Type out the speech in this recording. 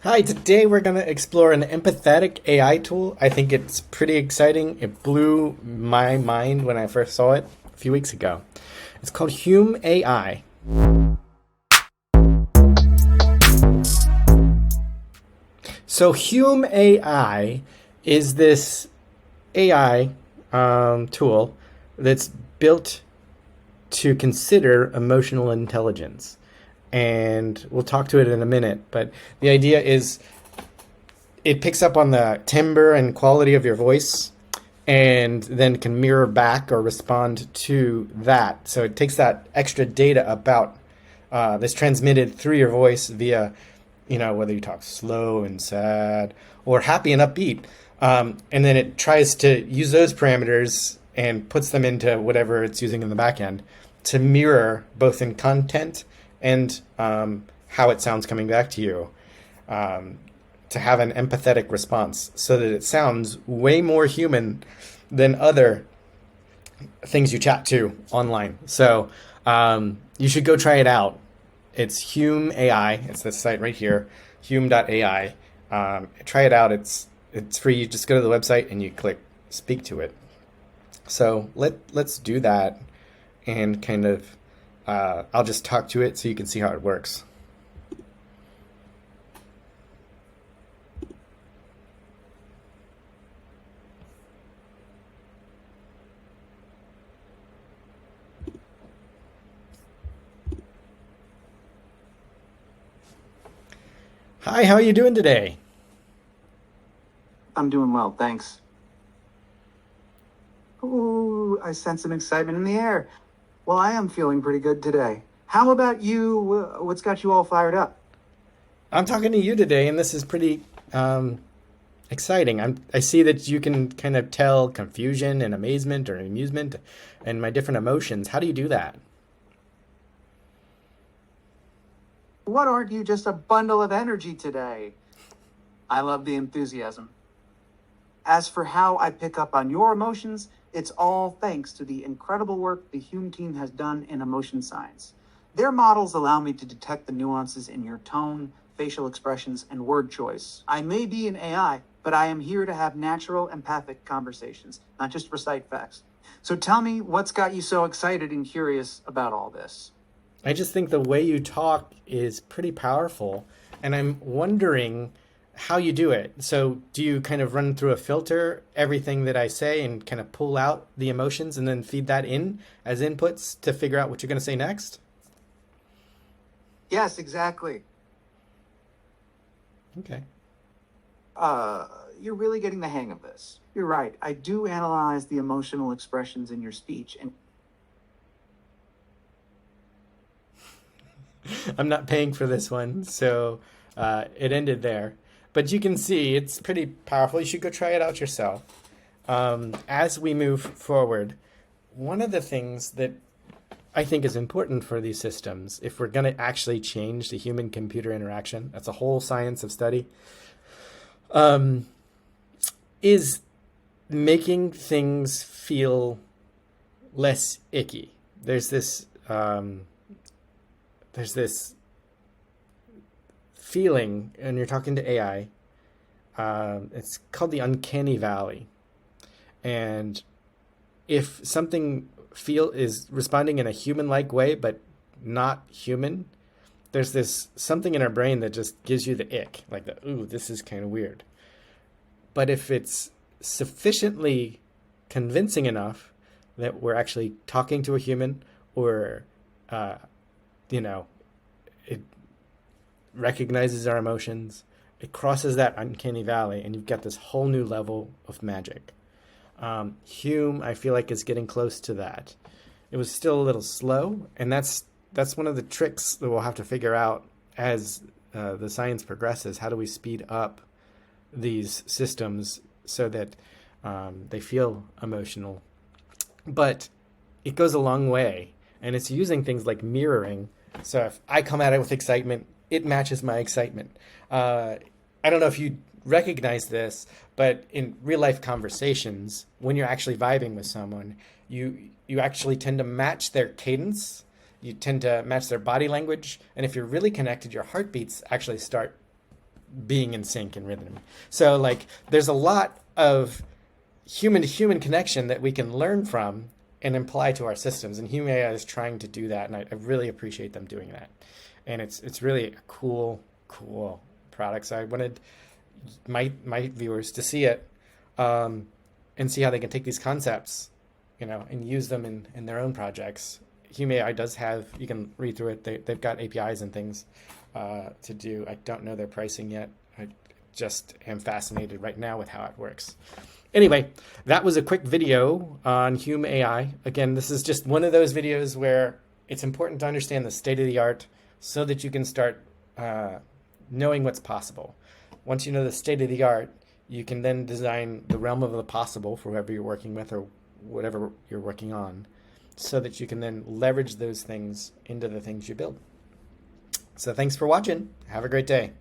Hi, today we're going to explore an empathetic AI tool. I think it's pretty exciting. It blew my mind when I first saw it a few weeks ago. It's called Hume.ai. So Hume.ai is this AI tool that's built to consider emotional intelligence. And we'll talk to it in a minute, but the idea is it picks up on the timbre and quality of your voice and then can mirror back or respond to that. So it takes that extra data about that's transmitted through your voice via, whether you talk slow and sad or happy and upbeat. And then it tries to use those parameters and puts them into whatever it's using in the back end to mirror both in content and how it sounds coming back to you, to have an empathetic response so that it sounds way more human than other things you chat to online. So you should go try it out. It's Hume.ai. It's this site right here, Hume.ai. Try it out. It's free. You just go to the website and you click speak to it. So let's do that and kind of I'll just talk to it so you can see how it works. Hi, how are you doing today? I'm doing well, thanks. Ooh, I sense some excitement in the air. Well, I am feeling pretty good today. How about you? What's got you all fired up? I'm talking to you today, and this is pretty exciting. I see that you can kind of tell confusion and amazement or amusement and my different emotions. How do you do that? What aren't you just a bundle of energy today? I love the enthusiasm. As for how I pick up on your emotions, it's all thanks to the incredible work the Hume team has done in emotion science. Their models allow me to detect the nuances in your tone, facial expressions, and word choice. I may be an AI, but I am here to have natural, empathic conversations, not just recite facts. So tell me, what's got you so excited and curious about all this? I just think the way you talk is pretty powerful, and I'm wondering how you do it. So, do you kind of run through a filter everything that I say and kind of pull out the emotions and then feed that in as inputs to figure out what you're going to say next? Yes, exactly. Okay. You're really getting the hang of this. You're right. I do analyze the emotional expressions in your speech, and I'm not paying for this one, so it ended there. But you can see it's pretty powerful. You should go try it out yourself. As we move forward, one of the things that I think is important for these systems, if we're going to actually change the human computer interaction, that's a whole science of study, is making things feel less icky. There's this feeling, and you're talking to AI. It's called the uncanny valley, and if something feel is responding in a human-like way but not human, there's this something in our brain that just gives you the ick, like the ooh, this is kind of weird. But if it's sufficiently convincing enough that we're actually talking to a human, or uh, you know, it recognizes our emotions, it crosses that uncanny valley, and you've got this whole new level of magic. Hume, I feel like, is getting close to that. It was still a little slow, and that's one of the tricks that we'll have to figure out as the science progresses. How do we speed up these systems so that they feel emotional? But it goes a long way, and it's using things like mirroring. So if I come at it with excitement, it matches my excitement. I don't know if you recognize this, but in real life conversations, when you're actually vibing with someone, you actually tend to match their cadence. You tend to match their body language, and if you're really connected, your heartbeats actually start being in sync and rhythm. So like there's a lot of human to human connection that we can learn from and apply to our systems. And Hume.ai is trying to do that, and I really appreciate them doing that. And it's really a cool product. So I wanted my viewers to see it, and see how they can take these concepts, and use them in their own projects. Hume.ai does have, you can read through it. They've got APIs and things to do. I don't know their pricing yet. I just am fascinated right now with how it works. Anyway, that was a quick video on Hume.ai. Again, this is just one of those videos where it's important to understand the state of the art so that you can start knowing what's possible. Once you know the state of the art, you can then design the realm of the possible for whoever you're working with or whatever you're working on, so that you can then leverage those things into the things you build. So thanks for watching. Have a great day.